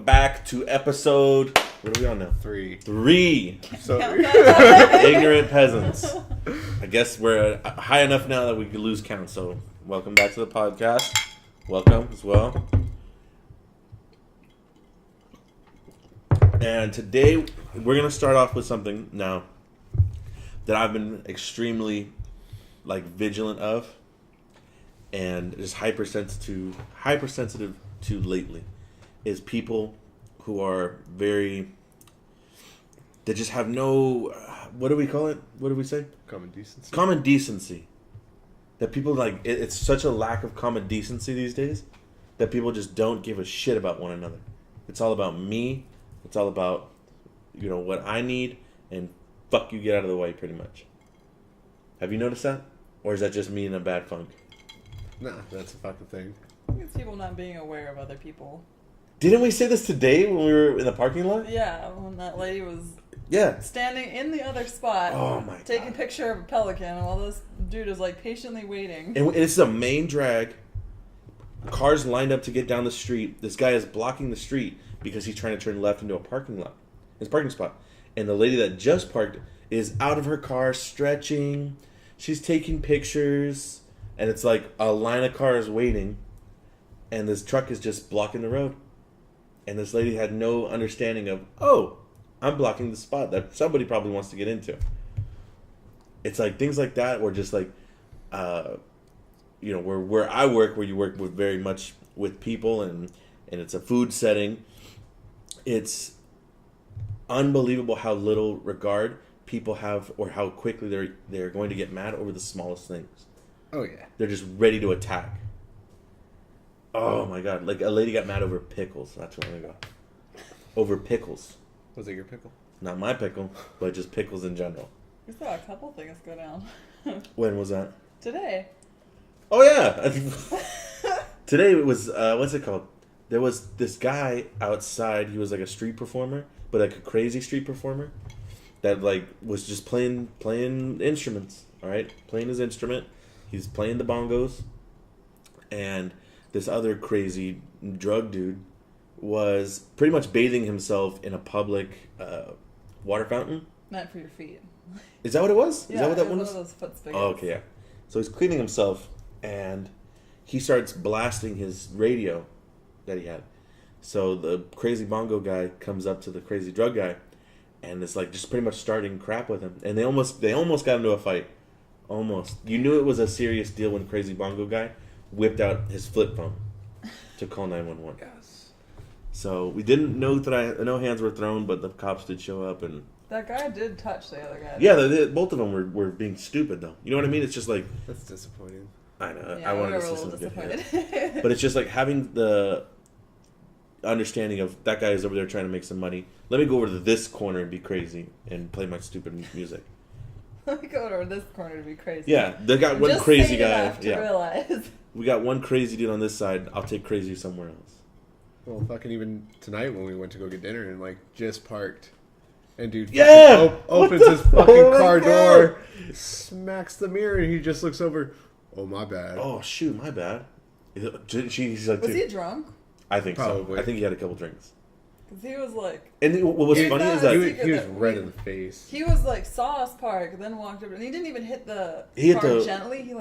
Back to episode. What are we on now? 3. So ignorant peasants. I guess we're high enough now that we could lose count. So welcome back to the podcast. Welcome as well. And today we're gonna start off with something now that I've been extremely vigilant of, and just hypersensitive to lately. Is people who are they just have no, what do we call it? What do we say? Common decency. Common decency. That people it's such a lack of common decency these days that people just don't give a shit about one another. It's all about me. It's all about, what I need, and fuck you, get out of the way, pretty much. Have you noticed that? Or is that just me in a bad funk? Nah, that's a fucking thing. I think it's people not being aware of other people. Didn't we say this today when we were in the parking lot? Yeah, when that lady was standing in the other spot, taking a picture of a pelican, while this dude is patiently waiting. And this is a main drag. Cars lined up to get down the street. This guy is blocking the street because he's trying to turn left into a parking lot, his parking spot. And the lady that just parked is out of her car, stretching. She's taking pictures, and it's like a line of cars waiting, and this truck is just blocking the road. And this lady had no understanding of, I'm blocking the spot that somebody probably wants to get into. It's things like that, or just where I work, where you work with very much with people, and it's a food setting. It's unbelievable how little regard people have, or how quickly they're going to get mad over the smallest things. Oh yeah, they're just ready to attack. Oh my god! A lady got mad over pickles. That's where I go. Over pickles. Was it your pickle? Not my pickle, but just pickles in general. We saw a couple things go down. When was that? Today. Oh yeah. Today it was. What's it called? There was this guy outside. He was a street performer, but a crazy street performer that was just playing instruments. All right, playing his instrument. He's playing the bongos, and this other crazy drug dude was pretty much bathing himself in a public water fountain. Meant for your feet. Is that what it was? Yeah, is that what that one was? Was? One of those foot spigots. Oh, okay, yeah. So he's cleaning himself, and he starts blasting his radio that he had. So the crazy bongo guy comes up to the crazy drug guy, and it's just pretty much starting crap with him. And they almost got into a fight. Almost. You knew it was a serious deal when crazy bongo guy whipped out his flip phone to call 911. Yes. So we didn't know that no hands were thrown, but the cops did show up, and that guy did touch the other guy. Yeah, both of them were being stupid though. You know what I mean? It's just that's disappointing. I know. Yeah, I wanted to see something different. But it's just having the understanding of that guy is over there trying to make some money. Let me go over to this corner and be crazy and play my stupid music. Let me go over to this corner to be crazy. Yeah, they got one just crazy guy. To realize. We got one crazy dude on this side. I'll take crazy somewhere else. Well, fucking even tonight when we went to go get dinner and just parked, and dude opens his fucking car door, smacks the mirror, and he just looks over. Oh my bad. Oh shoot, my bad. He's was he drunk? I think Probably. so. I think he had a couple drinks. Because he was And what was funny is that he was red in the face. He was saw us park, then walked over, and he didn't even hit the car gently. He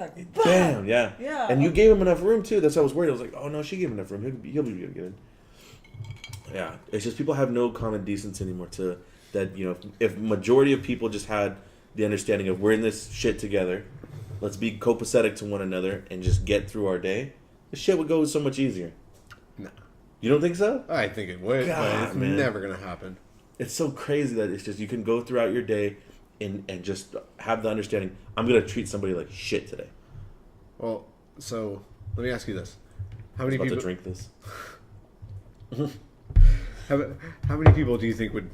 bam, yeah. Yeah. And you gave him enough room too. That's why I was worried. I was like, oh no, she gave him enough room. He'll be good. Yeah, it's just people have no common decency anymore. If majority of people just had the understanding of we're in this shit together, let's be copacetic to one another and just get through our day, the shit would go so much easier. Nah. You don't think so? I think it would, but it's never going to happen. It's so crazy that it's just you can go throughout your day and just have the understanding, I'm going to treat somebody like shit today. Well, so let me ask you this. How many people... to drink this. How many people do you think would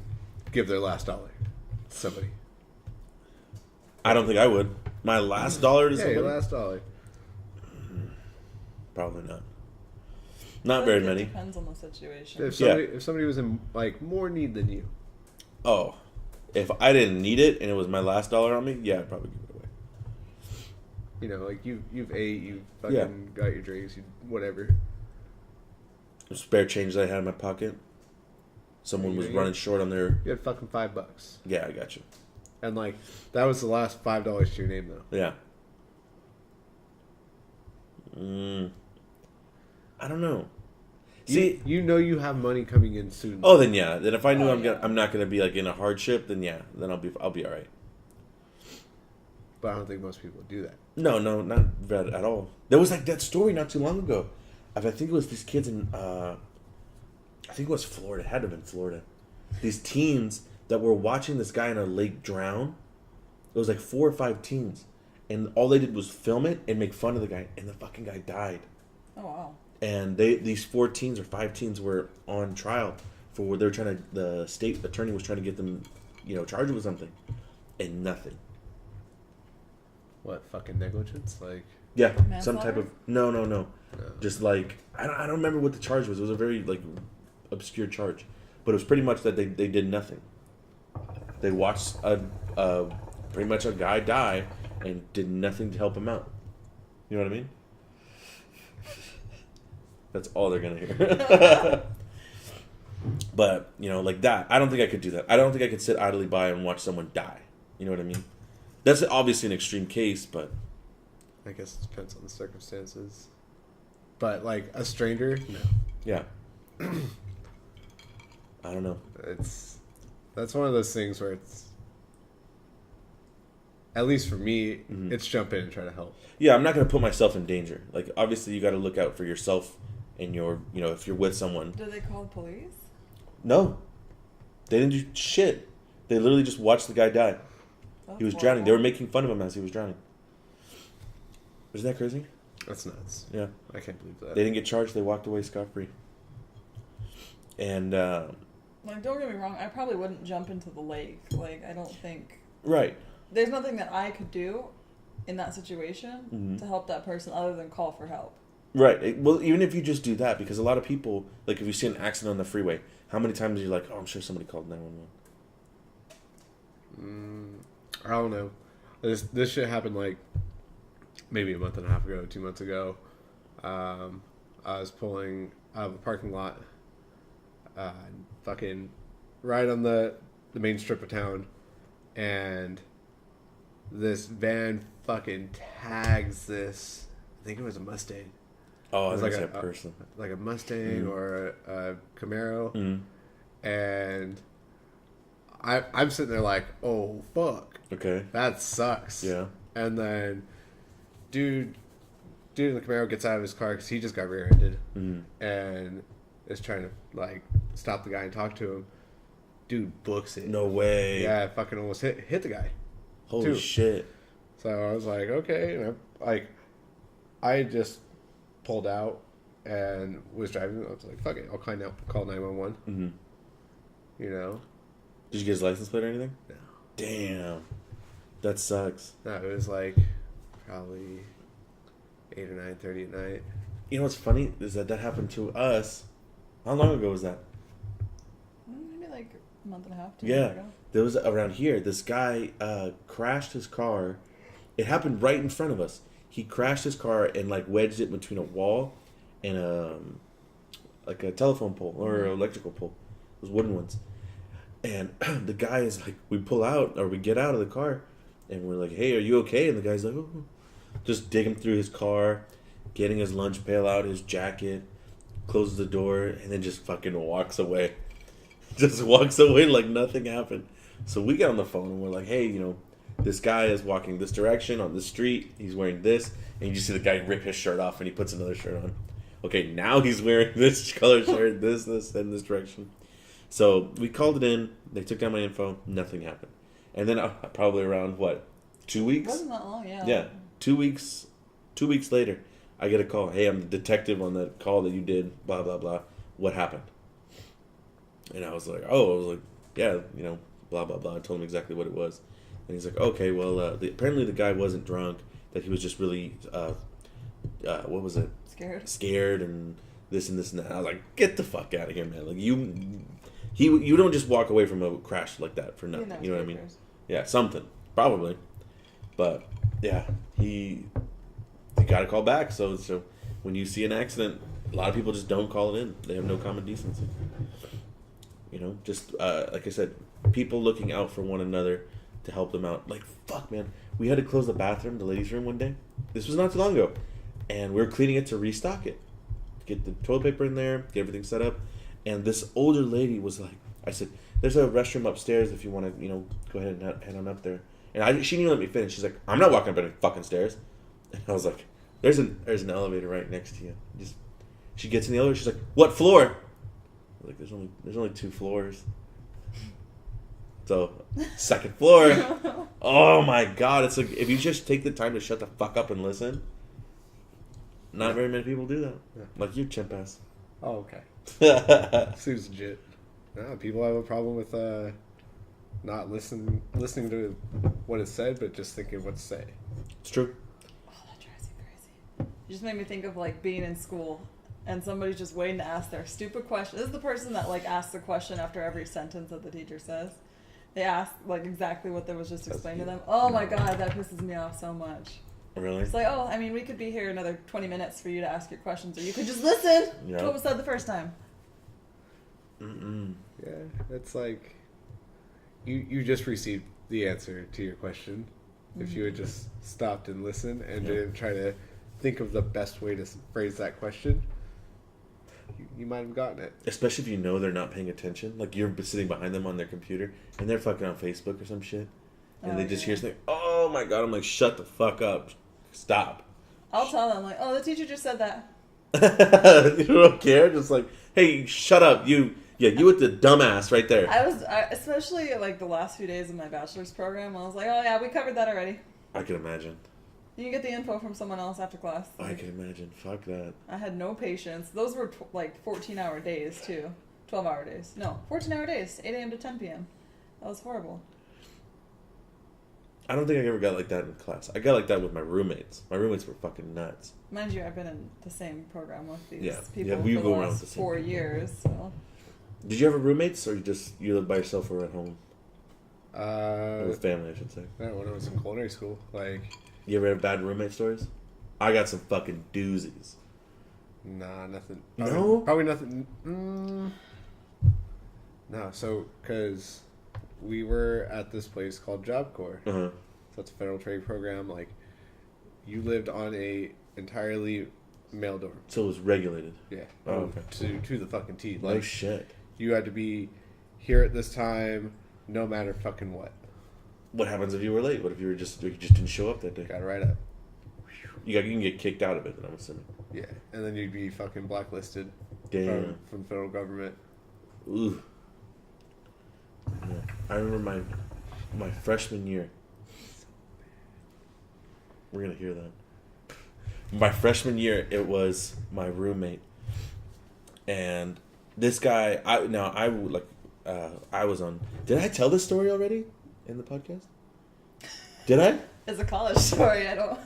give their last dollar to somebody? I don't think I would. My last dollar to somebody? Yeah, your last dollar. Probably not. Not very many. It depends on the situation. If somebody was in more need than you. Oh, if I didn't need it and it was my last dollar on me, yeah, I'd probably give it away. You know, you've ate, you fucking got your drinks, whatever. The spare change that I had in my pocket. Someone was running short on their... You had fucking $5. Yeah, I got you. And, like, that was the last $5 to your name, though. Yeah. I don't know. See, you know you have money coming in soon. Oh, then yeah. Then if I knew I'm not gonna be like in a hardship, then yeah, then I'll be all right. But I don't think most people do that. No, not bad at all. There was like that story not too long ago. I think it was these kids in I think it was Florida. It had to have been Florida. These teens that were watching this guy in a lake drown. It was like 4 or 5 teens, and all they did was film it and make fun of the guy, and the fucking guy died. Oh wow. And these 4 teens or 5 teens were on trial for what they were trying to. The state attorney was trying to get them, charged with something, and nothing. What, fucking negligence? Like, yeah, manslaughter? some type of no. Just like I don't remember what the charge was. It was a very like obscure charge, but it was pretty much that they did nothing. They watched pretty much a guy die and did nothing to help him out. You know what I mean? That's all they're gonna hear. But like that, I don't think I could do that. I don't think I could sit idly by and watch someone die. You know what I mean? That's obviously an extreme case, but I guess it depends on the circumstances. But like a stranger, no. Yeah. I don't know. That's one of those things where it's, at least for me, it's jump in and try to help. Yeah, I'm not going to put myself in danger. Like, obviously, you got to look out for yourself and your, if you're with someone. Did they call the police? No. They didn't do shit. They literally just watched the guy die. He was drowning. They were making fun of him as he was drowning. Isn't that crazy? That's nuts. Yeah. I can't believe that. They didn't get charged. They walked away scot-free. And, like, don't get me wrong. I probably wouldn't jump into the lake. Like, I don't think... Right. There's nothing that I could do in that situation to help that person other than call for help. Right. Well, even if you just do that, because a lot of people, like if you see an accident on the freeway, how many times are you like, oh, I'm sure somebody called 911? I don't know. This shit happened like maybe a month and a half ago, 2 months ago. I was pulling out of a parking lot, fucking right on the main strip of town, and this van fucking tags this. I think it was a Mustang. Oh, it was like a person, like a Mustang or a Camaro, and I'm sitting there like, oh fuck, okay, that sucks. Yeah, and then dude in the Camaro gets out of his car because he just got rear-ended and is trying to like stop the guy and talk to him. Dude books it. No way. Yeah, I fucking almost hit the guy. Holy shit. So I was like, okay, and I just pulled out and was driving. I was like, fuck it, I'll call 911. You know? Did you get his license plate or anything? No. Damn. That sucks. No, it was like probably 8 or 9:30 at night. You know what's funny is that happened to us. How long ago was that? Maybe like a month and a half, 2 Yeah. months ago. There was around here. This guy crashed his car. It happened right in front of us. He crashed his car and like wedged it between a wall and like a telephone pole or an electrical pole. Those wooden ones. And the guy is like, we pull out or we get out of the car, and we're like, "Hey, are you okay?" And the guy's like, "Oh," just digging through his car, getting his lunch pail out, his jacket, closes the door, and then just fucking walks away. Just walks away like nothing happened. So we get on the phone and we're like, "Hey, this guy is walking this direction on the street. He's wearing this," and you just see the guy rip his shirt off and he puts another shirt on. Okay, now he's wearing this color shirt, this, and this direction. So we called it in. They took down my info. Nothing happened. And then probably around 2 weeks? It wasn't that long, yeah. Yeah, 2 weeks. 2 weeks later, I get a call. "Hey, I'm the detective on that call that you did. Blah blah blah. What happened?" And I was like, yeah, blah blah blah. I told him exactly what it was. And he's like, "Okay, well, apparently the guy wasn't drunk. That he was just really, what was it? Scared and this and this and that." I was like, "Get the fuck out of here, man! Like you don't just walk away from a crash like that for nothing. You know what I mean? Yeah, something probably, but yeah, he got to call back. So when you see an accident, a lot of people just don't call it in. They have no common decency. You know, just like I said, people looking out for one another to help them out. Like, fuck, man. We had to close the bathroom, the ladies' room, one day. This was not too long ago. And we were cleaning it to restock it. Get the toilet paper in there, get everything set up. And this older lady was like, I said, there's a restroom upstairs if you want to, you know, go ahead and head on up there. And she didn't let me finish. She's like, I'm not walking up any fucking stairs. And I was like, there's an elevator right next to you. She gets in the elevator. She's like, what floor? I was like, there's only 2 floors. So, second floor. Oh my god! It's like if you just take the time to shut the fuck up and listen. Not very many people do that. Yeah. Like you, chimp ass. Oh, okay. Seems legit. No, people have a problem with not listening to what is said, but just thinking what to say. It's true. Oh, that drives me crazy. You just made me think of like being in school and somebody's just waiting to ask their stupid question. This is the person that like asks the question after every sentence that the teacher says. They ask like exactly what was just explained to them. Oh my god, that pisses me off so much. Really? It's like, oh, I mean, we could be here another 20 minutes for you to ask your questions, or you could just listen to what was said the first time. Mm-mm. Yeah, it's like you just received the answer to your question. Mm-hmm. If you had just stopped and listened and didn't try to think of the best way to phrase that question, you might have gotten it. Especially if you know they're not paying attention. Like you're sitting behind them on their computer and they're fucking on Facebook or some shit. And they just hear something, oh my god, I'm like, shut the fuck up. Stop. I'll tell them, like, oh, the teacher just said that. You don't care? Just like, hey, shut up. You with the dumbass right there. Especially like the last few days of my bachelor's program, I was like, oh yeah, we covered that already. I can imagine. You can get the info from someone else after class. I can imagine. Fuck that. I had no patience. Those were like 14-hour days too. 12-hour days. No, 14-hour days. 8 a.m. to 10 p.m. That was horrible. I don't think I ever got like that in class. I got like that with my roommates. My roommates were fucking nuts. Mind you, I've been in the same program with these people we for go the around last with the same 4 people. years. So. Did you ever roommates, or you lived by yourself or at home? Or with family, I should say. Yeah, when I was in culinary school, like. You ever have bad roommate stories? I got some fucking doozies. Nah, nothing. Probably nothing. No, so because we were at this place called Job Corps. Uh-huh. So it's a federal trade program. Like, you lived on a entirely male dorm. So it was regulated. Yeah. Oh, okay. To the fucking T. Like, no shit. You had to be here at this time, no matter fucking what. What happens if you were late? What if you just didn't show up that day? Got right up. You can get kicked out of it, then I'm assuming. Yeah, and then you'd be fucking blacklisted. Damn. From the federal government. Ooh. Yeah. I remember my freshman year. We're gonna hear that. My freshman year, it was my roommate, and this guy. I was on. Did I tell this story already in the podcast? Did I? It's a college story. I don't.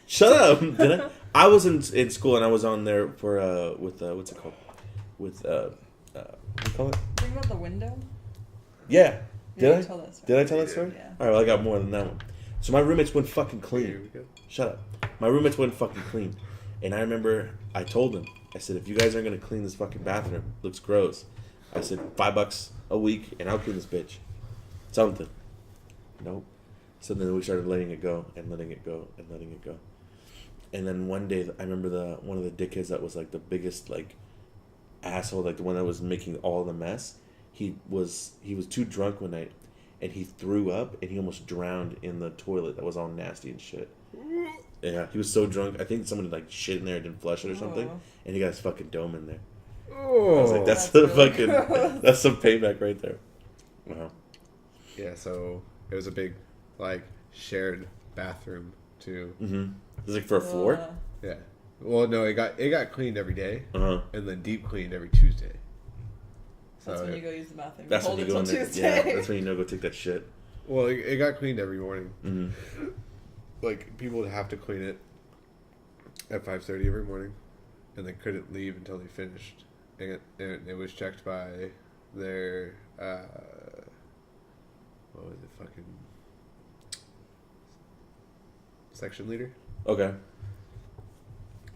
Shut up! Did I? I was in school and I was on there for with what's it called? With what do you call it? Think about the window. Yeah. Did I? Tell that story. Did I tell that story? Yeah. All right. Well, I got more than that one. So my roommates wouldn't fucking clean. Shut up. My roommates wouldn't fucking clean, and I remember I told them. I said, if you guys aren't gonna clean this fucking bathroom, it looks gross. I said $5 a week and I'll clean this bitch. Something. Nope. So then we started letting it go and letting it go and letting it go. And then one day, I remember one of the dickheads that was like the biggest like asshole, like the one that was making all the mess. He was too drunk one night, and he threw up, and he almost drowned in the toilet that was all nasty and shit. Yeah, he was so drunk. I think someone like shit in there and didn't flush it or something, and he got his fucking dome in there. Oh, I was like, that's really fucking gross. That's some payback right there. Wow. Yeah, so it was a big like shared bathroom too. Mm-hmm. It was like for a floor. Yeah. Well, no, it got cleaned every day, and then deep cleaned every Tuesday. So that's when you go use the bathroom. That's when you go in there. Yeah, that's when you go take that shit. Well, it got cleaned every morning. Mm-hmm. Like people would have to clean it at 5:30 every morning, and they couldn't leave until they finished. And it was checked by their what was it, fucking section leader. Okay.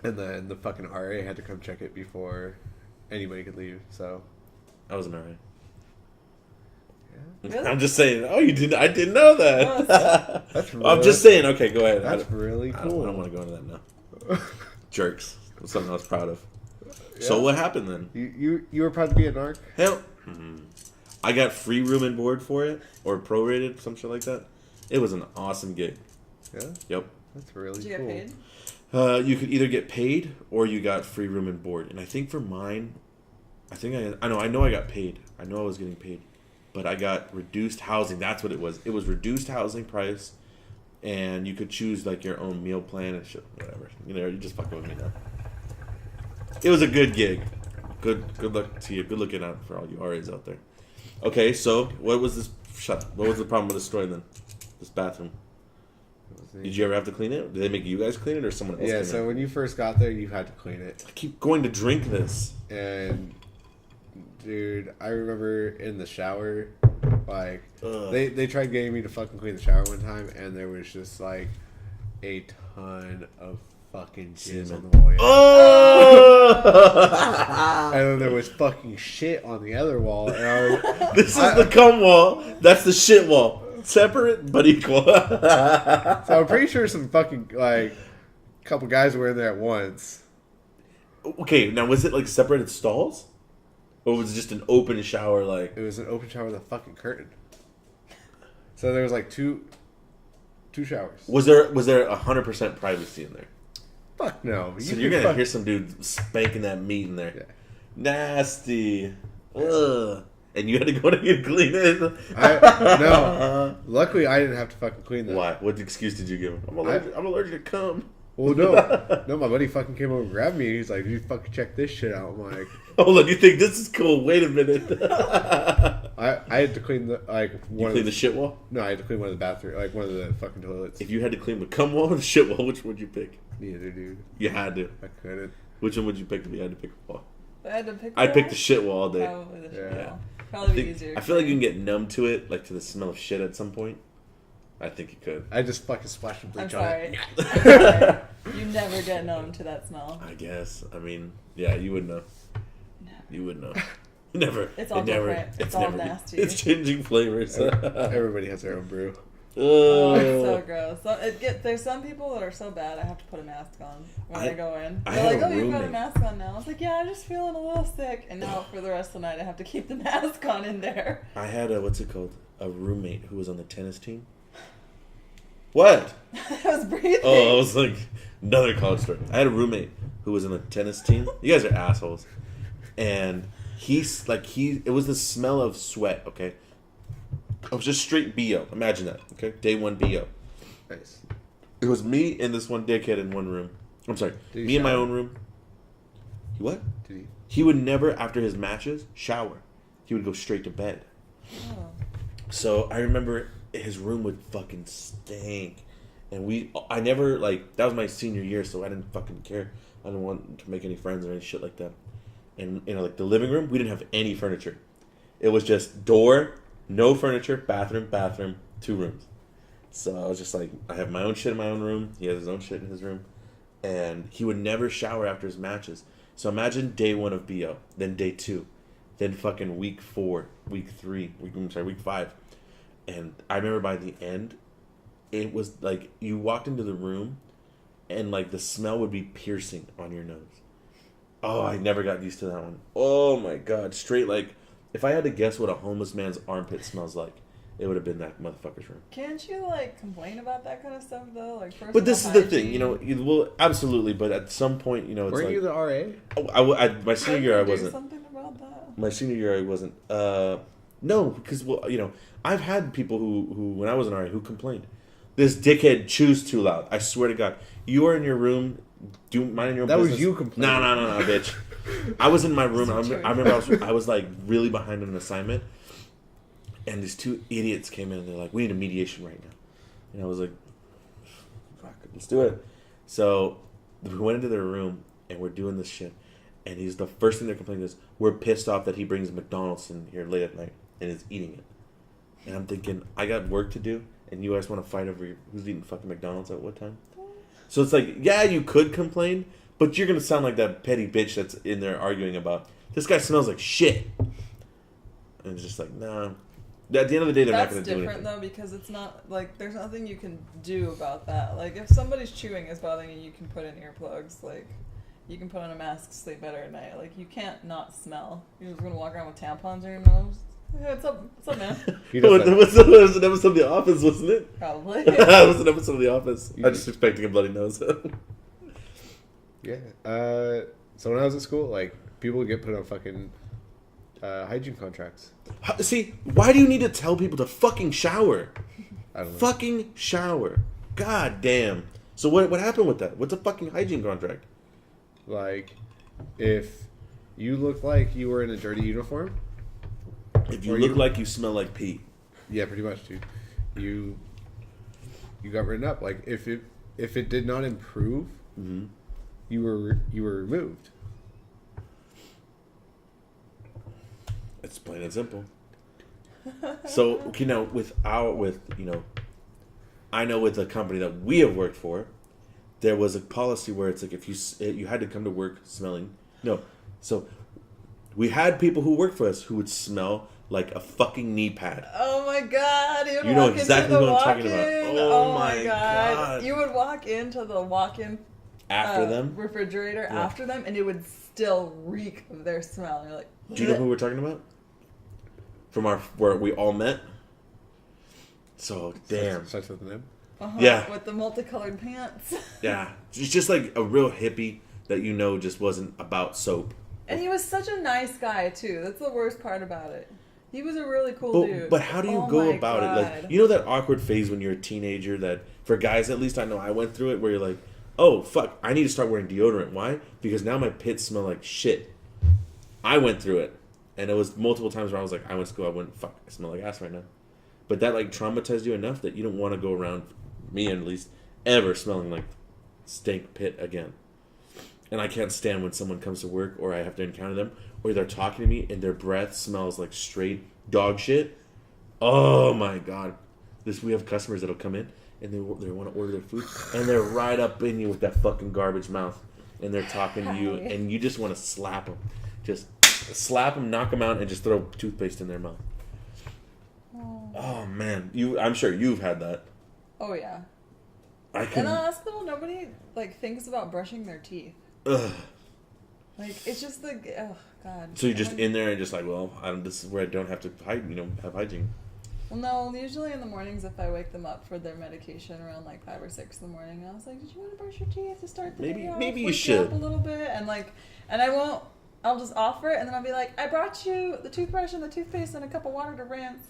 And then the fucking RA had to come check it before anybody could leave. So I was an RA. Really? I'm just saying. Oh, you didn't? I didn't know that. That's I'm just saying. Okay, go ahead. That's really cool. I don't want to go into that now. Jerks. That's something I was proud of. Yeah. So what happened then? You were proud to be a narc? Hell, I got free room and board for it, or prorated, some shit like that. It was an awesome gig. Yeah. Yep. That's really Did you cool. get paid? You could either get paid or you got free room and board. And I think for mine, I know I got paid. I know I was getting paid, but I got reduced housing. That's what it was. It was reduced housing price, and you could choose like your own meal plan and shit, whatever. You know, you just fucking with me now. It was a good gig. Good luck to you. Good looking out for all you RAs out there. Okay, so what was this? What was the problem with this story then? This bathroom. Did you ever have to clean it? Did they make you guys clean it or someone else? Yeah, clean so it? when you first got there, you had to clean it. I keep going to drink this. And, dude, I remember in the shower, like, they tried getting me to fucking clean the shower one time, and there was just, like, a ton of fucking jizz on the wall. Yeah. Oh! And then there was fucking shit on the other wall. And This is the cum wall. That's the shit wall. Separate but equal. So I'm pretty sure some fucking, like, couple guys were in there at once. Okay, now was it like separated stalls? Or was it just an open shower like... It was an open shower with a fucking curtain. So there was like two showers. Was there 100% privacy in there? Fuck no. So you're gonna hear some dude spanking that meat in there. Yeah. Nasty. Ugh. And you had to go to get clean it? No. Luckily, I didn't have to fucking clean that. Why? What excuse did you give him? I'm allergic to cum. Well, no. No, my buddy fucking came over and grabbed me. He's like, you fucking check this shit out. I'm like... Oh, look, you think this is cool? Wait a minute. I had to clean the, like... You clean the shit wall? No, I had to clean one of the bathroom, like one of the fucking toilets. If you had to clean the cum wall or the shit wall, which one would you pick? Neither, dude. You had to. I couldn't. Which one would you pick if you had to pick a wall? I had to pick I'd pick the shit wall all day. Probably the shit Yeah. wall. Probably be easier. I feel like you can get numb to it, like to the smell of shit at some point. I think you could. I just fucking splashed some I'm bleach on it. sorry. I'm sorry. You never get numb to that smell. I guess. I mean, yeah, you would know. No. You would know. Never. It's all different. It's all never, nasty. It's changing flavors. Everybody has their own brew. Oh, it's so gross. So there's some people that are so bad I have to put a mask on when I go in. I They're had like, a oh, you've got a roommate. mask on now. I was like, yeah, I'm just feeling a little sick. And now for the rest of the night I have to keep the mask on in there. I had a, what's it called? A roommate who was on the tennis team. What? I was breathing. Oh, I was like, another college story. I had a roommate who was on the tennis team. You guys are assholes. And it was the smell of sweat, okay? It was just straight BO. Imagine that, okay? Day one BO. Nice. It was me and this one dickhead in one room. I'm sorry. Did he Me in my shower? own room. He what? Did he? He would never, after his matches, shower. He would go straight to bed. Oh. So I remember his room would fucking stink. And I never, like, that was my senior year, so I didn't fucking care. I didn't want to make any friends or any shit like that. And, like, the living room, we didn't have any furniture. It was just door, no furniture, bathroom, 2 rooms. So I was just like, I have my own shit in my own room. He has his own shit in his room. And he would never shower after his matches. So imagine day 1 of BO, then day 2, then fucking week 4, week 3, week 5. And I remember by the end, it was like you walked into the room and like the smell would be piercing on your nose. Oh, I never got used to that one. Oh my God. Straight like, if I had to guess what a homeless man's armpit smells like, it would have been that motherfucker's room. Can't you like complain about that kind of stuff though? Like, But this is the thing, you know. Well, absolutely, but at some point, you know, it's Weren't like you the RA? my senior year, I wasn't. Something about that. My senior year, I wasn't. No, because well, you know, I've had people who when I was an RA who complained. This dickhead chews too loud. I swear to God, you are in your room, do minding your own business. That was you complaining. No, bitch. I was in my room. I remember I was like really behind on an assignment, and these 2 idiots came in and they're like, "We need a mediation right now," and I was like, "Fuck, let's do it." So we went into their room and we're doing this shit, and the first thing they're complaining is we're pissed off that he brings McDonald's in here late at night and is eating it, and I'm thinking I got work to do. And you guys want to fight over who's eating fucking McDonald's at what time? So it's like, yeah, you could complain, but you're going to sound like that petty bitch that's in there arguing about, this guy smells like shit. And it's just like, nah. At the end of the day, they're not That's going to do different anything. though, because it's not like there's nothing you can do about that. Like if somebody's chewing is bothering you, you can put in earplugs. Like you can put on a mask, sleep better at night. Like you can't not smell. You're just gonna walk around with tampons in your nose. Hey, what's up, man? He does that. That was an episode of The Office, wasn't it? Probably. That was an episode of The Office. I'm just expecting a bloody nose. Yeah. So when I was at school, like, people would get put on fucking hygiene contracts. See, why do you need to tell people to fucking shower? I don't know. Fucking shower. God damn. So what happened with that? What's a fucking hygiene contract? Like, if you look like you were in a dirty uniform, If you Or look you- like you smell like pee. yeah, pretty much, dude. You got written up. Like, if it did not improve, Mm-hmm. you were removed. It's plain and simple. So, okay, now I know with the company that we have worked for, there was a policy where it's like if you had to come to work smelling. No, so we had people who worked for us who would smell like a fucking knee pad. Oh my god! You would You know walk exactly into the what I'm talking about. walk-in. Oh my God. You would walk into the walk-in After them, refrigerator Yeah. after them, and it would still reek of their smell. And you're like, do you know who we're talking about? From where we all met. So damn, Starts with an M. Yeah. with the multicolored pants. yeah, it's just like a real hippie that just wasn't about soap. And he was such a nice guy too. That's the worst part about it. He was a really cool dude. But how do you Oh go my about it? God. Like, you know that awkward phase when you're a teenager that, for guys at least I know I went through it, where you're like, oh, fuck, I need to start wearing deodorant. Why? Because now my pits smell like shit. I went through it. And it was multiple times where I was like, I went to school, I smell like ass right now. But that, like, traumatized you enough that you don't want to go around, me at least, ever smelling like stink pit again. And I can't stand when someone comes to work or I have to encounter them or they're talking to me and their breath smells like straight dog shit. Oh my god. We have customers that'll come in and they want to order their food and they're right up in you with that fucking garbage mouth and they're talking to you and you just want to slap them. Just slap them, knock them out, and just throw toothpaste in their mouth. Oh man, I'm sure you've had that. Oh yeah. I In can. the hospital, nobody like thinks about brushing their teeth. Ugh. Like it's just like, oh god. So you're just in there and just like, well, this is where I don't have to have hygiene. Well, no. Usually in the mornings, if I wake them up for their medication around like 5 or 6 in the morning, I was like, "Did you want to brush your teeth to start the day off? Maybe you Wake should." up a little bit, and I won't. I'll just offer it, and then I'll be like, "I brought you the toothbrush and the toothpaste and a cup of water to rinse."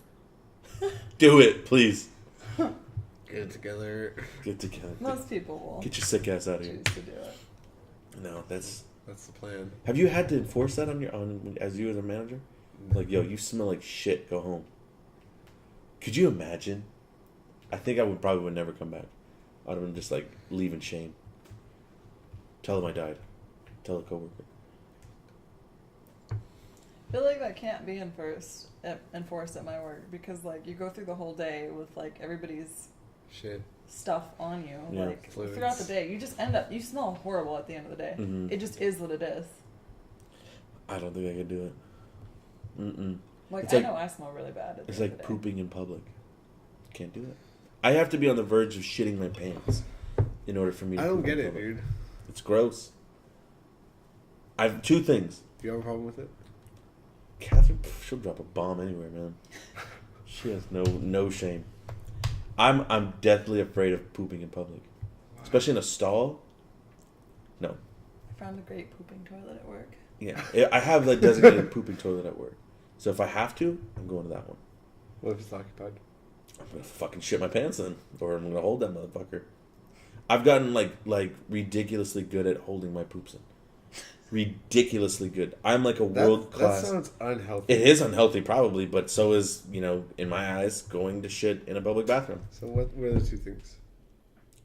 Do it, please. Get it together. Get together. Most people will Get your sick ass out of here. choose to do it. No, that's. That's the plan. Have you had to enforce that on as a manager? Like, yo, you smell like shit. Go home. Could you imagine? I think I probably would never come back. I'd have been just like leave in shame. Tell them I died. Tell a coworker. I feel like that can't be enforced at my work because like you go through the whole day with like everybody's Shit. stuff on you, Yeah. like Fluids. throughout the day. You just you smell horrible at the end of the day. Mhm. It just is what it is. I don't think I could do it. Mm-mm. Like It's I like- know I smell really bad at the It's end of like the day. pooping in public. Can't do it. I have to be on the verge of shitting my pants in order for me to I don't poop in get it, public. dude. It's gross. I have two things. Do you have a problem with it? Catherine, she'll drop a bomb anywhere, man. She has no shame. I'm deathly afraid of pooping in public, especially in a stall. No, I found a great pooping toilet at work. yeah, I have the designated pooping toilet at work, so if I have to, I'm going to that one. What if it's occupied? I'm gonna fucking shit my pants in, or I'm gonna hold that motherfucker. I've gotten like ridiculously good at holding my poops in. Ridiculously good. I'm like a world That class. sounds unhealthy. It is unhealthy, probably, but so is, in my eyes, going to shit in a public bathroom. So what are the two things?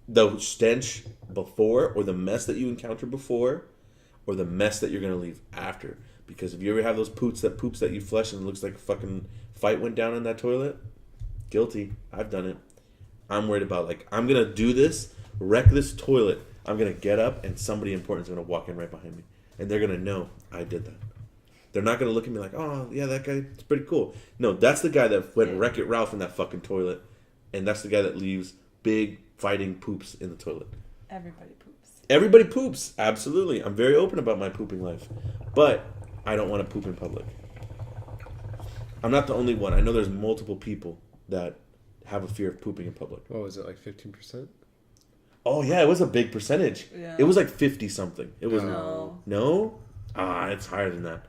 The stench before, or the mess that you encounter before, or the mess that you're going to leave after. Because if you ever have those poops that you flush and it looks like a fucking fight went down in that toilet, guilty. I've done it. I'm worried about, I'm going to do this, wreck this toilet. I'm going to get up, and somebody important is going to walk in right behind me. And they're going to know I did that. They're not going to look at me like, oh, yeah, that guy is pretty cool. No, that's the guy that went Wreck-It Ralph in that fucking toilet. And that's the guy that leaves big fighting poops in the toilet. Everybody poops. Everybody poops. Absolutely. I'm very open about my pooping life. But I don't want to poop in public. I'm not the only one. I know there's multiple people that have a fear of pooping in public. What was it, like 15%? Oh, yeah, it was a big percentage. Yeah. It was like 50-something. It was... No. No? Ah, it's higher than that.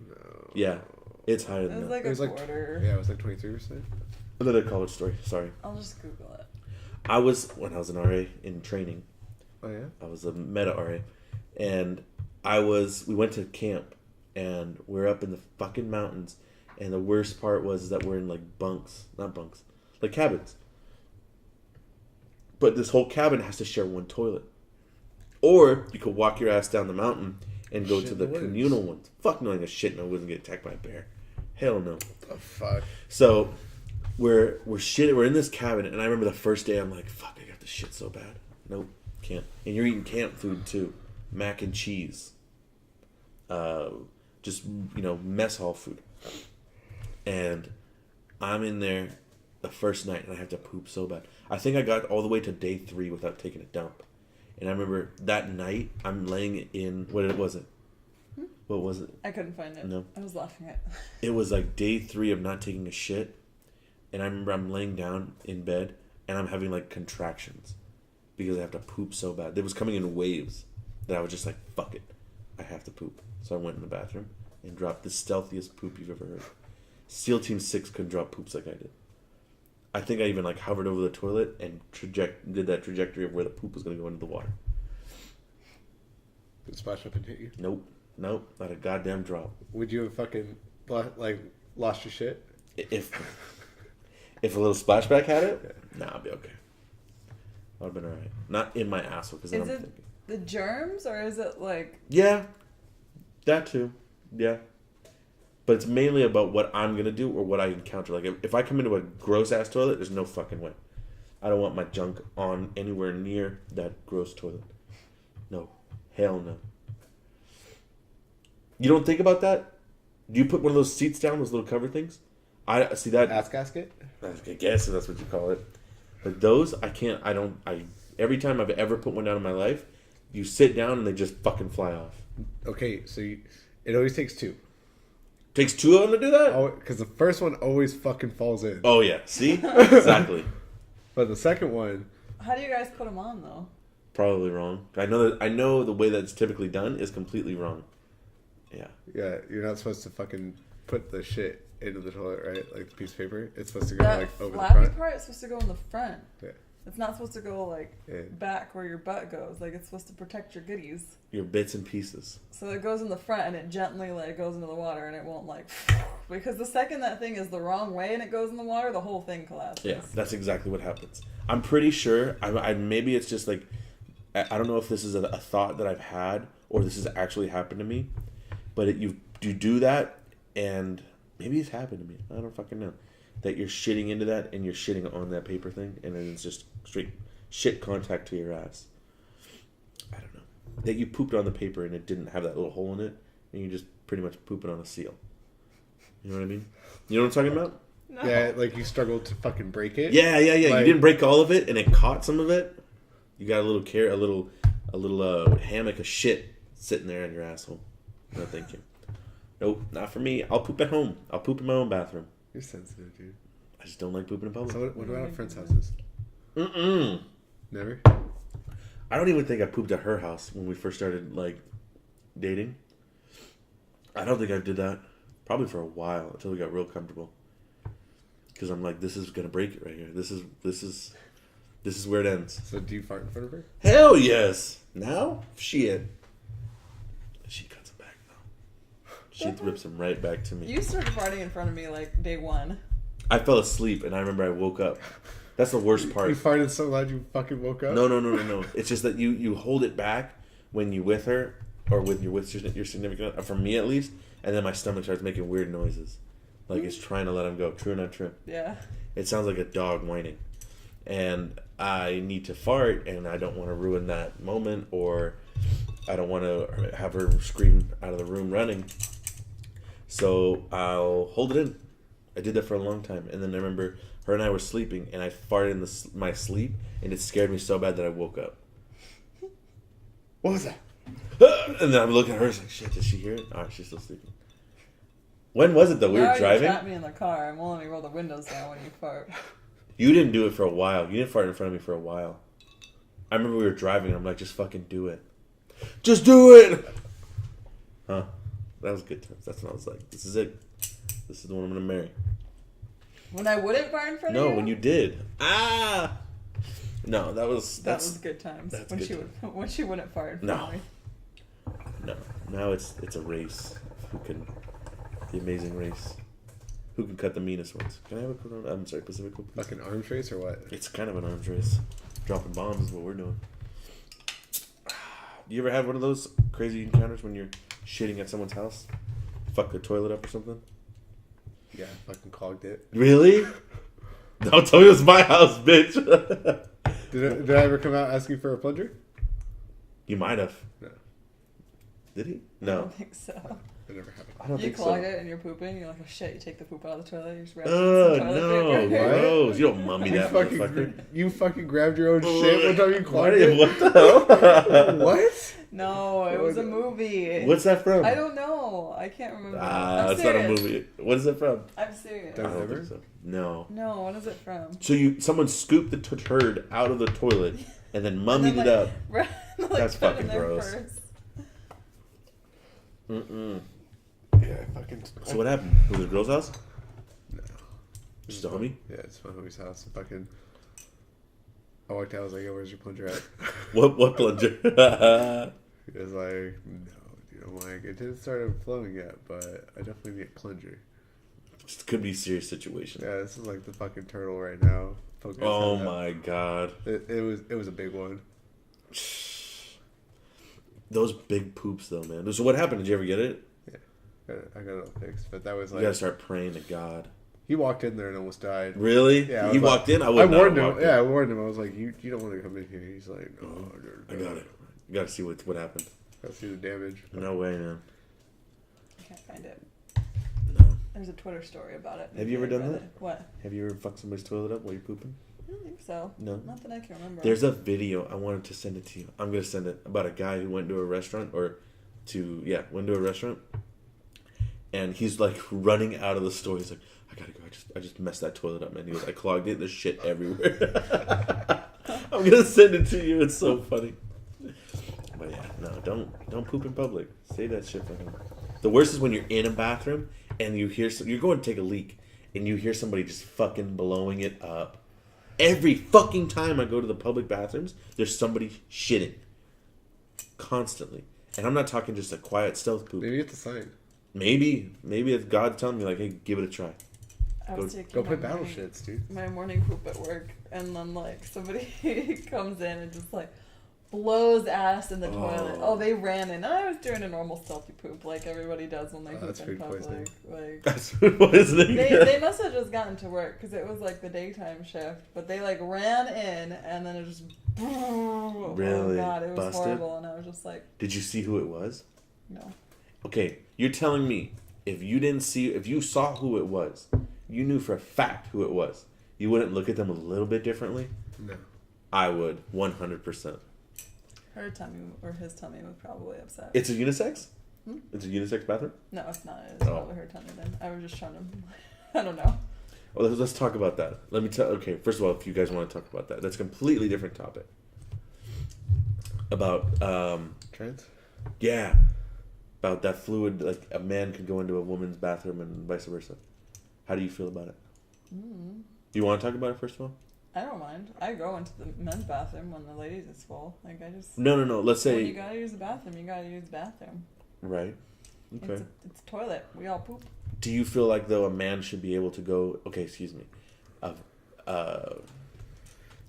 No. Yeah, it's higher It than was that. like It was a like quarter. Yeah, it was like 23%. Another college story. Sorry. I'll just Google it. When I was an RA in training, Oh, yeah? I was a meta RA, and we went to camp, and we're up in the fucking mountains, and the worst part was that we're in like like cabins. But this whole cabin has to share one toilet. Or you could walk your ass down the mountain and go Shit to the in the woods. communal ones. Fuck knowing a shit in the woods and get attacked by a bear. Hell no. Oh, fuck. So we're in this cabin, and I remember the first day I'm like, fuck, I got this shit so bad. Nope, can't. And you're eating camp food too. Mac and cheese. Just, mess hall food. And I'm in there the first night, and I have to poop so bad. I think I got all the way to day 3 without taking a dump. And I remember that night, I'm laying in, what was it? What was it? I couldn't find it. No. I was laughing at it. It was like day 3 of not taking a shit. And I remember I'm laying down in bed, and I'm having like contractions. Because I have to poop so bad. It was coming in waves that I was just like, fuck it. I have to poop. So I went in the bathroom and dropped the stealthiest poop you've ever heard. SEAL Team 6 couldn't drop poops like I did. I think I even like hovered over the toilet and did that trajectory of where the poop was going to go into the water. Did it splash up and hit you? Nope, not a goddamn drop. Would you have fucking, lost your shit? If a little splashback had it, nah, I'd be okay. I'd have been alright. Not in my asshole, because then Is I'm it thinking. the germs, or is it like... Yeah, that too. Yeah. But it's mainly about what I'm going to do or what I encounter. Like, if I come into a gross-ass toilet, there's no fucking way. I don't want my junk on anywhere near that gross toilet. No. Hell no. You don't think about that? Do you put one of those seats down, those little cover things? I see that. Ass gasket? I guess that's what you call it. But those, every time I've ever put one down in my life, you sit down and they just fucking fly off. Okay, so it always takes 2. Takes 2 of them to do that? Oh, because the first one always fucking falls in. Oh, yeah. See? Exactly. But the second one... How do you guys put them on, though? Probably wrong. I know the way that's typically done is completely wrong. Yeah. Yeah, you're not supposed to fucking put the shit into the toilet, right? Like the piece of paper. It's supposed to go That like over the flappy front. part is supposed to go in the front. Yeah. It's not supposed to go like Yeah. back where your butt goes. Like it's supposed to protect your goodies. Your bits and pieces. So it goes in the front and it gently like goes into the water and it won't like because the second that thing is the wrong way and it goes in the water, the whole thing collapses. Yeah, that's exactly what happens. I'm pretty sure. I maybe it's just like I don't know if this is a thought that I've had or this has actually happened to me, but you do that and maybe it's happened to me. I don't fucking know. That you're shitting into that and you're shitting on that paper thing and then it's just straight shit contact to your ass. I don't know. That you pooped on the paper and it didn't have that little hole in it and you just pretty much pooping on a seal. You know what I mean? You know what I'm talking about? No. Yeah, like you struggled to fucking break it. Yeah. Like- You didn't break all of it and it caught some of it. You got a little hammock of shit sitting there in your asshole. No, thank you. Nope, not for me. I'll poop at home. I'll poop in my own bathroom. You're sensitive, dude. I just don't like pooping in public. So what about at friends' houses? Never? I don't even think I pooped at her house when we first started like dating. I don't think I did that. Probably for a while until we got real comfortable. Because I'm like, this is gonna break it right here. This is where it ends. So do you fart in front of her? Hell yes. Now, shit. She cuts him back though. She rips him right back to me. You started farting in front of me like day 1. I fell asleep and I remember I woke up. That's the worst part. You farted so loud you fucking woke up? No. It's just that you hold it back when you with her or when you're with your significant other, for me at least, and then my stomach starts making weird noises. Like it's trying to let him go. True or not true? Yeah. It sounds like a dog whining. And I need to fart and I don't want to ruin that moment or I don't want to have her scream out of the room running. So I'll hold it in. I did that for a long time, and then I remember her and I were sleeping, and I farted in my sleep, and it scared me so bad that I woke up. What was that? And then I'm looking at her, like, shit, did she hear it? Oh, she's still sleeping. When was it though? We were driving. You trapped me in the car. I'm only roll the windows down when you fart. You didn't do it for a while. You didn't fart in front of me for a while. I remember we were driving, and I'm like, just fucking do it. Just do it! Huh. That was good times. That's when I was like, this is it. This is the one I'm going to marry. When I wouldn't fart in front of you? No, when you did. Ah! No, that was good times. That's when good she times. when she wouldn't fart in front of me. No. Now it's a race. Who can... The amazing race. Who can cut the meanest ones? Can I have a Corona? I'm sorry, Pacific Coke. Like an arms race or what? It's kind of an arms race. Dropping bombs is what we're doing. You ever have one of those crazy encounters when you're shitting at someone's house? Fuck the toilet up or something? Yeah, I fucking clogged it. Really? Don't tell me it was my house, bitch. Did I ever come out asking for a plunger? You might have. No. Did he? I No. don't think so. It never happened. I don't You think clog so. it and you're pooping. You're like, oh shit! You take the poop out of the toilet. You just wrap it in some No, toilet paper. gross. You don't mummy that motherfucker. You fucking grabbed your own shit one time you clogged it? What the hell? What? No, it was a movie. What's that from? I don't know. I can't remember. Ah, I'm it's not a serious. movie. What is it from? I'm serious. I Don't- don't Ever? think so. No. No, what is it from? So someone scooped the turd out of the toilet and then mummied And it then, up. like, That's put it in fucking there gross. first. Mm-mm. Yeah, I fucking... So what happened? Was it a girl's house? No. Just a homie? Yeah, it's my homie's house. Fucking... I walked out, I was like, yo, where's your plunger at? What plunger? He was like, no, dude, I'm like, it didn't start flowing yet, but I definitely need a plunger. Just could be a serious situation. Yeah, this is like the fucking turtle right now. Focus Oh on that. my god. It was a big one. Those big poops though, man. So what happened? Did you ever get it? I got it all fixed, but that was You like... gotta start praying to God. He walked in there and almost died. Really? Yeah, I He was walked like- in? I I would not warned have him. walked Yeah, I in. warned him. I was like, you don't want to come in here. He's like, no, I got it. You gotta see what happened. Gotta see the damage. No way, man. I can't find it. No. There's a Twitter story about it. Have you ever done Read that? it. What? Have you ever fucked somebody's toilet up while you're pooping? I don't think so. No. Not that I can remember. There's a video. I wanted to send it to you. I'm gonna send it about a guy who went to a restaurant went to a restaurant, and he's like running out of the store. He's like, I gotta go. I just messed that toilet up, man. He goes, I clogged it. There's shit everywhere. I'm gonna send it to you. It's so funny. But yeah, no, don't poop in public. Save that shit for him. The worst is when you're in a bathroom and you hear you're going to take a leak and you hear somebody just fucking blowing it up. Every fucking time I go to the public bathrooms, there's somebody shitting constantly, and I'm not talking just a quiet stealth poop. Maybe it's a sign. Maybe it's God telling me like, hey, give it a try. I was taking Go my play battle morning- shits, dude. My morning poop at work, and then like somebody comes in and just like blows ass in the toilet. Oh, they ran in. I was doing a normal stealthy poop like everybody does when they poop that's in food public. poisoning. Like That's what his name. they must have just gotten to work because it was like the daytime shift. But they like ran in and then it just Really? Oh god, it was Busted? horrible, and I was just like, Did you see who it was? no. Okay, you're telling me if you saw who it was, you knew for a fact who it was, you wouldn't look at them a little bit differently? No. I would, 100%. Her tummy or his tummy was probably upset. It's a unisex? Hmm? It's a unisex bathroom? No, it's not. It's Oh. probably her tummy then. I was just trying to. I don't know. Well, let's talk about that. Let me tell. Okay, first of all, if you guys want to talk about that, that's a completely different topic. About Trans? yeah, about that fluid. Like a man could go into a woman's bathroom and vice versa. How do you feel about it? Mm. You want to talk about it first of all? I don't mind. I go into the men's bathroom when the ladies is full. Like I just. No. Let's When you say gotta use the bathroom, you gotta use the bathroom. right. Okay. It's a toilet. We all poop. Do you feel like though a man should be able to go? Okay, excuse me.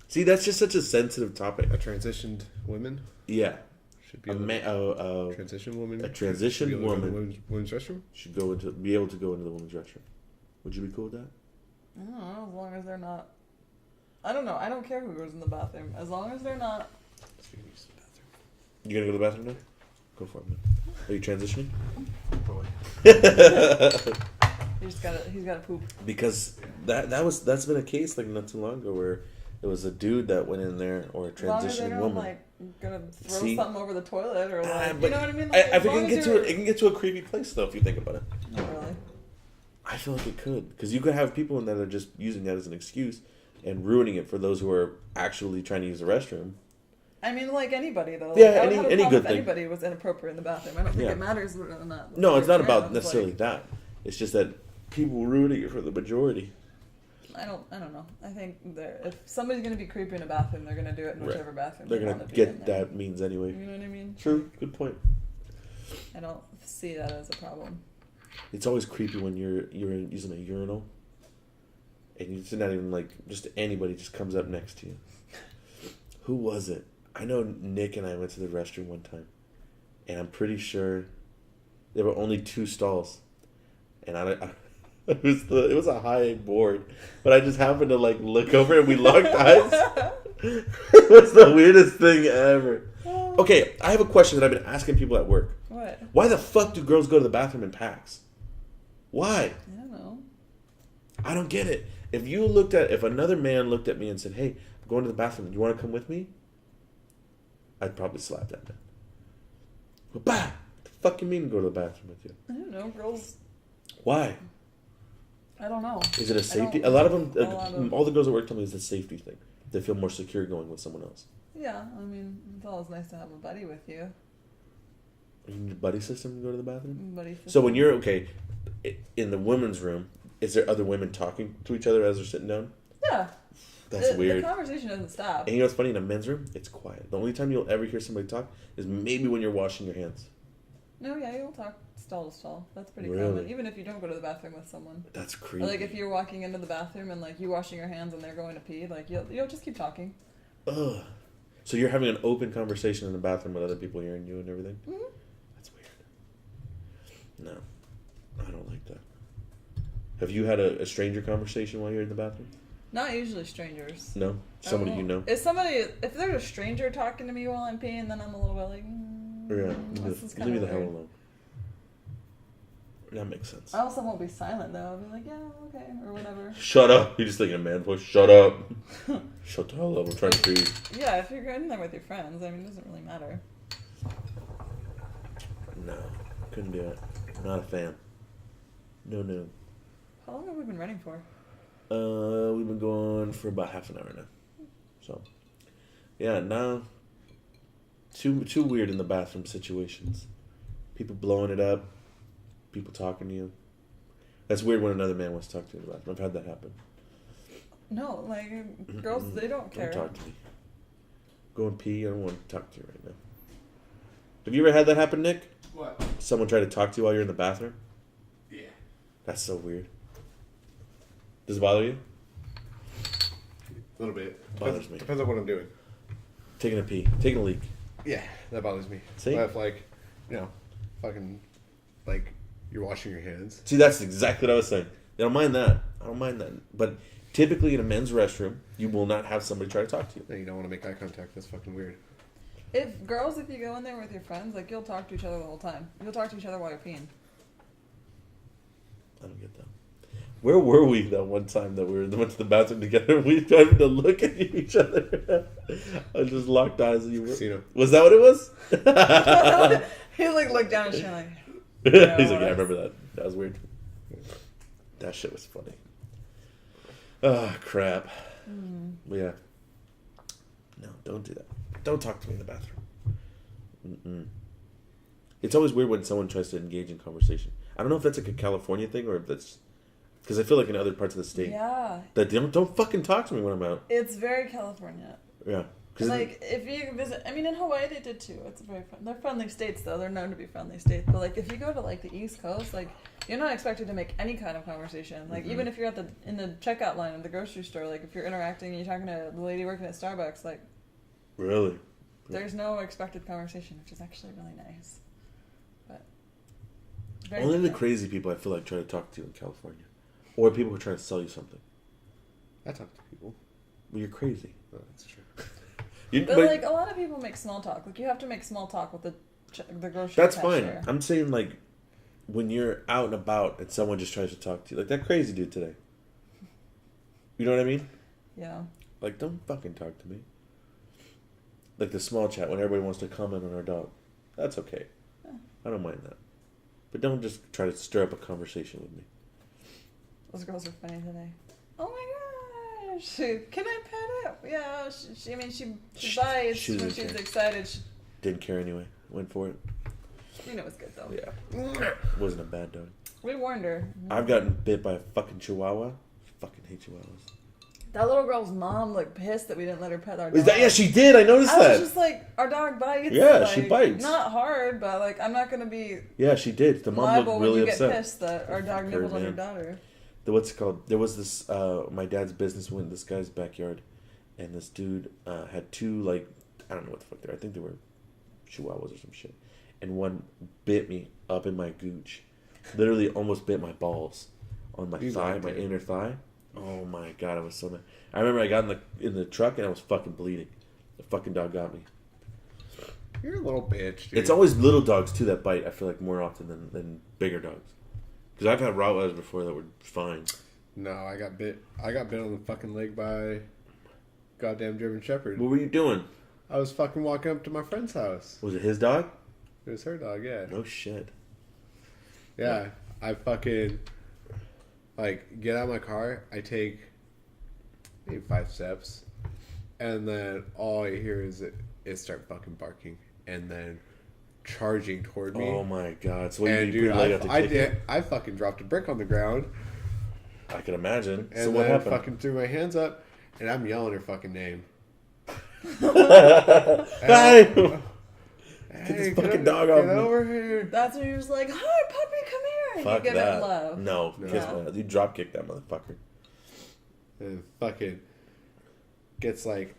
See, that's just such a sensitive topic. A transitioned woman Yeah, should be a able man. transition woman. a transitioned should be able to go to the woman. women's restroom. Should be able to go into the women's restroom. Would you be cool with that? I don't know, as long as they're not. I don't know. I don't care who goes in the bathroom. As long as they're not. You gonna go to the bathroom now? Go for it, man. Are you transitioning? boy. He's got to poop. Because that's been a case like not too long ago where it was a dude that went in there or a As long as they transitioning don't, woman. like, gonna throw something over the toilet or like, But you know what I mean? Like, I think it can get to a creepy place though if you think about it. Not really. I feel like it could because you could have people in there that are just using that as an excuse and ruining it for those who are actually trying to use the restroom. I mean, like anybody though. Yeah, like, I would have a any problem good if thing. anybody was inappropriate in the bathroom. I don't think Yeah. it matters whether or not. No, it's not they're about trans, necessarily like, that. It's just that people ruining it for the majority. I don't know. I think if somebody's gonna be creepy in a bathroom, they're gonna do it in Right. whichever bathroom They're they gonna want to be get in there. that means anyway. You know what I mean? True. Good point. I don't see that as a problem. It's always creepy when you're using a urinal, and it's not even like just anybody just comes up next to you. Who was it? I know Nick and I went to the restroom one time, and I'm pretty sure there were only 2 stalls, and it was a high board, but I just happened to like look over and we locked eyes. It was the weirdest thing ever. Okay, I have a question that I've been asking people at work. What? Why the fuck do girls go to the bathroom in packs? Why? I don't know. I don't get it. If another man looked at me and said, "Hey, I'm going to the bathroom. You want to come with me?" I'd probably slap that man. But bah! What the fuck you mean go to the bathroom with you? I don't know. Girls. Why? I don't know. Is it a safety? A lot of them, all the girls at work tell me it's a safety thing. They feel more secure going with someone else. Yeah, I mean, it's always nice to have a buddy with you. In your buddy system, go to the bathroom. Buddy. So when you're in the women's room, is there other women talking to each other as they're sitting down? Yeah. That's weird. The conversation doesn't stop. And you know what's funny? In a men's room, it's quiet. The only time you'll ever hear somebody talk is maybe when you're washing your hands. No, yeah, you'll talk stall to stall. That's pretty Really? common. Even if you don't go to the bathroom with someone. That's creepy. Or like if you're walking into the bathroom and like you washing your hands and they're going to pee, like you'll just keep talking. Ugh. So you're having an open conversation in the bathroom with other people hearing you and everything? Mm-hmm. That's weird. No. I don't like that. Have you had a stranger conversation while you're in the bathroom? Not usually strangers. No? Somebody you know? If there's a stranger talking to me while I'm peeing, then I'm a little bit like, Yeah. this is Leave me the hell weird. alone. That makes sense. I also won't be silent though. I'll be like, yeah, okay, or whatever. Shut up. You're just thinking a man voice. Shut up. Shut the hell up. I'm trying to breathe. Yeah, if you're in there with your friends, I mean, it doesn't really matter. No. Couldn't do it. Not a fan. No. How long have we been running for? We've been going for about half an hour now. So, yeah, now, too weird in the bathroom situations. People blowing it up, people talking to you. That's weird when another man wants to talk to you in the bathroom. I've had that happen. No, like, girls, they don't care. Don't talk to me. Go and pee. I don't want to talk to you right now. Have you ever had that happen, Nick? What? Someone try to talk to you while you're in the bathroom? Yeah. That's so weird. Does it bother you? A little bit. Bothers me. Depends on what I'm doing. Taking a pee. Taking a leak. Yeah, that bothers me. See? But if, like, fucking, like, you're washing your hands. See, that's exactly what I was saying. I don't mind that. But typically in a men's restroom, you will not have somebody try to talk to you. And you don't want to make eye contact. That's fucking weird. If you go in there with your friends, like, you'll talk to each other the whole time. You'll talk to each other while you're peeing. I don't get that. Where were we that one time that we went to the bathroom together? We tried to look at each other. I just locked eyes and you were. Casino. Was that what it was? He like looked down and shit like. He's like, yeah, I remember that. That was weird. That shit was funny. Oh, crap. But yeah. No, don't do that. Don't talk to me in the bathroom. Mm-mm. It's always weird when someone tries to engage in conversation. I don't know if that's like a California thing or if that's... Because I feel like in other parts of the state... Yeah. That they don't fucking talk to me when I'm out. It's very California. Yeah. Like, if you visit... I mean, in Hawaii they did too. It's very fun. They're friendly states, though. They're known to be friendly states. But, like, if you go to, like, the East Coast, like, you're not expected to make any kind of conversation. Like, even if you're in the checkout line at the grocery store, like, if you're interacting and you're talking to the lady working at Starbucks, like... Really? There's no expected conversation, which is actually really nice. But... Only the crazy people I feel like try to talk to you in California. Or people who are trying to sell you something. I talk to people. Well, you're crazy. Oh, that's true. But, like, a lot of people make small talk. Like, you have to make small talk with the grocery That's cashier. fine. I'm saying, like, when you're out and about and someone just tries to talk to you, like that crazy dude today. You know what I mean? Yeah. Like, don't fucking talk to me. Like the small chat when everybody wants to comment on our dog. That's okay. Yeah. I don't mind that. But don't just try to stir up a conversation with me. Those girls are funny today. Oh my gosh! Can I pet it? Yeah. She bites She when didn't she's care. excited. Didn't care anyway. Went for it. You know it's good though. Yeah. Wasn't a bad dog. We warned her. I've gotten bit by a fucking chihuahua. Fucking hate chihuahuas. That little girl's mom looked pissed that we didn't let her pet our dog. Is that? Yeah, she did. I noticed I that. was just like, our dog bites. Yeah, like, she bites. Not hard, but like, I'm not gonna be Yeah, she did. The mom liable looked when really you upset. get pissed that our dog Fuck her, nibbled on your man. daughter. What's it called? There was this. My dad's business went in this guy's backyard, and this dude had two, like, I don't know what the fuck they were. I think they were chihuahuas or some shit. And one bit me up in my gooch, literally almost bit my balls on my thigh, my inner thigh. Oh my god, I was so mad. I remember I got in the truck and I was fucking bleeding. The fucking dog got me. You're a little bitch, dude. It's always little dogs too that bite. I feel like more often than bigger dogs. Because I've had Rottweilers before that were fine. No, I got bit on the fucking leg by goddamn German Shepherd. What were you doing? I was fucking walking up to my friend's house. Was it his dog? It was her dog, yeah. No shit. Yeah, I fucking, like, get out of my car, I take maybe 5 steps, and then all I hear is it start fucking barking, and then charging toward me. Oh my god. So what And you dude, put your leg up to kick it? I fucking dropped a brick on the ground, I can imagine. and So what then happened? fucking threw my hands up, and I'm yelling her fucking name. Hi! Hey, this fucking dog off Get me. over here. That's when you're just like, hi, puppy, come here. And Fuck you give that. it love. No, No. kiss my ass. You drop kick that motherfucker. And fucking gets like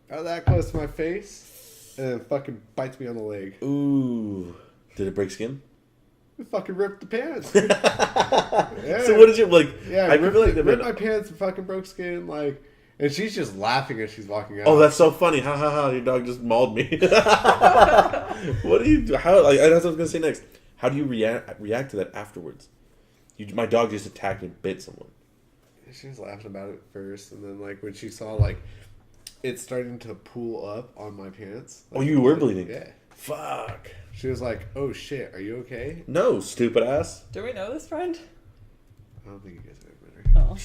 that close to my face, and then fucking bites me on the leg. Ooh. Did it break skin? It fucking ripped the pants. Yeah. So what did you, like, Yeah, I feel like ripped my pants and fucking broke skin, like, and she's just laughing as she's walking out. oh, that's so funny. Ha ha ha, your dog just mauled me. What do you do? How, like, that's what I was going to say next. How do you react to that afterwards? My dog just attacked and bit someone. She was laughing about it first, and then, like, when she saw, like, it starting to pool up on my pants. Oh, like, you were bleeding? Yeah. Fuck. She was like, oh shit, are you okay? No, stupid ass. Do we know this friend? I don't think you guys have met her. Oh.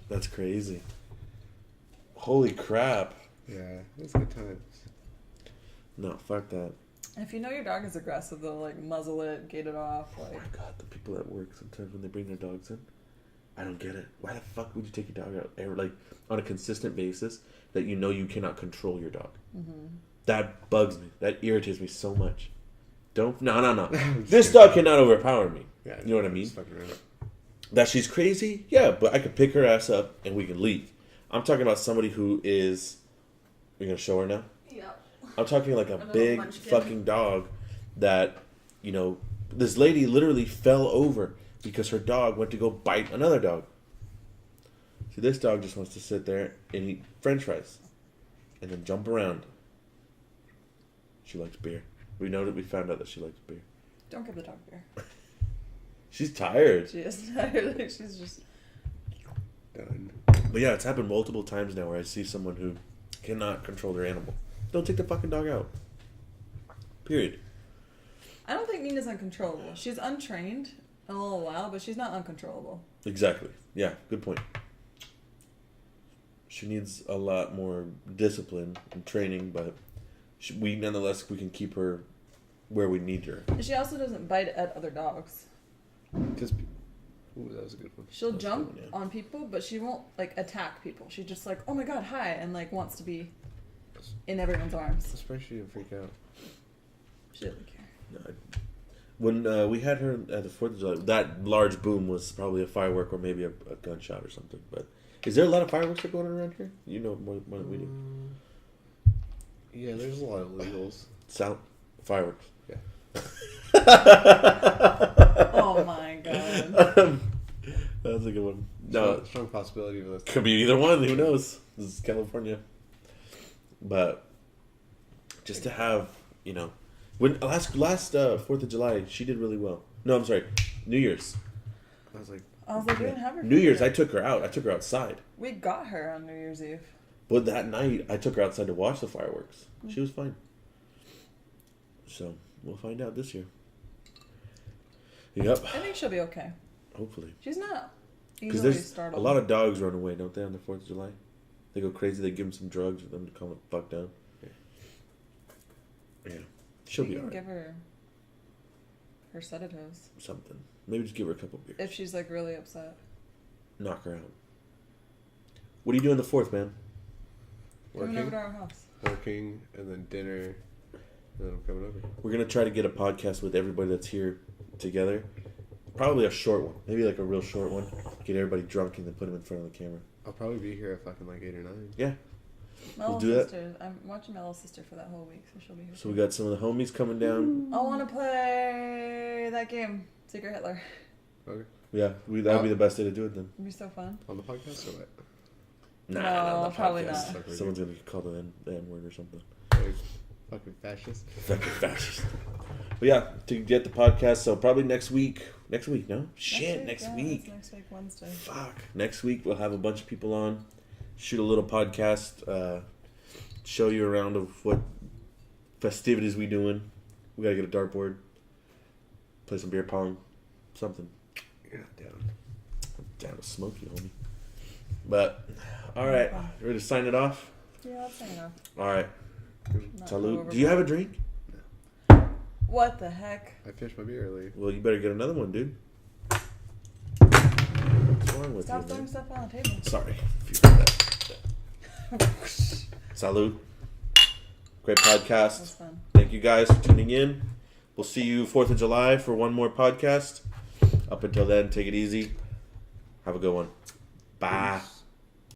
That's crazy. Holy crap. Yeah, it was good times. No, fuck that. If you know your dog is aggressive, though, like, muzzle it, gate it off. Oh Like, my god, the people at work sometimes when they bring their dogs in, I don't get it. Why the fuck would you take your dog out like on a consistent basis that you know you cannot control your dog? mm-hmm. That bugs me. That irritates me so much. No. This dog cannot overpower me. Yeah, You know what I mean? just fucking around. That she's crazy? Yeah, but I could pick her ass up and we can leave. I'm talking about somebody who is... You're going to show her now? Yeah. I'm talking like a little big munchkin. fucking dog that, you know, this lady literally fell over because her dog went to go bite another dog. See, this dog just wants to sit there and eat french fries and then jump around. She likes beer. We found out that she likes beer. Don't give the dog beer. She's tired. She is tired. Like, she's just... Done. But yeah, it's happened multiple times now where I see someone who cannot control their animal. Don't take the fucking dog out. Period. I don't think Nina's uncontrollable. She's untrained a little while, but she's not uncontrollable. Exactly. Yeah, good point. She needs a lot more discipline and training, but we can keep her where we need her. And she also doesn't bite at other dogs. Just, ooh, that was a good one. She'll That's jump good, yeah. on people, but she won't, like, attack people. She just like, oh my god, hi, and, like, wants to be in everyone's arms. Especially she didn't freak out. She doesn't care. No, when we had her at the 4th of July, that large boom was probably a firework or maybe a gunshot or something. But is there a lot of fireworks that are going on around here? You know more than we do. Yeah, there's a lot of illegals. Sound fireworks. Yeah. Oh my god. That's a good one. No, Strong possibility of this. could be either one. Who knows? This is California. But just to have, you know, when last 4th of July, she did really well. No, I'm sorry. New Year's. I was like, we didn't have her. New Year's, I took her out. I took her outside. We got her on New Year's Eve. But that night, I took her outside to watch the fireworks. She was fine. So, we'll find out this year. Yep. I think she'll be okay. Hopefully. She's not Because easily there's startled. a lot of dogs run away, don't they, on the 4th of July? They go crazy. They give them some drugs for them to calm the fuck down. Yeah. She'll be can alright. give her sedatives. Something. Maybe just give her a couple beers. If she's like really upset. Knock her out. What are you doing the 4th, man? Coming over to working, our house. working, and then dinner, and then I'm coming over. We're going to try to get a podcast with everybody that's here together. Probably a short one. Maybe like a real short one. Get everybody drunk and then put them in front of the camera. I'll probably be here at fucking like 8 or 9. Yeah. My We'll little do that. sister. I'm watching my little sister for that whole week, so she'll be here. So we got some of the homies coming down. I want to play that game, Secret Hitler. Okay. Yeah, that would be the best day to do it then. It'd be so fun. On the podcast or what? No, not the probably podcast. not. Someone's going to call the N-word or something. Hey, fucking fascist. Fucking fascist. But yeah, to get the podcast, so probably next week. Next week, no? Shit, next yeah, week. it's next week, Wednesday. Fuck. Next week we'll have a bunch of people on, shoot a little podcast, show you around of what festivities we doing. We gotta get a dartboard, play some beer pong, something. Yeah, down. Down to smoke you, homie. But, alright, ready to sign it off? Yeah, I'll sign it off. Alright. Not Salute. go Do you have a overboard. drink? What the heck? I finished my beer early. Well, you better get another one, dude. What's wrong with Stop you, throwing man? stuff on the table. Sorry. If you heard that. Salute. Great That was podcast. fun. Thank you guys for tuning in. We'll see you 4th of July for one more podcast. Up until then, take it easy. Have a good one. Bye. Peace.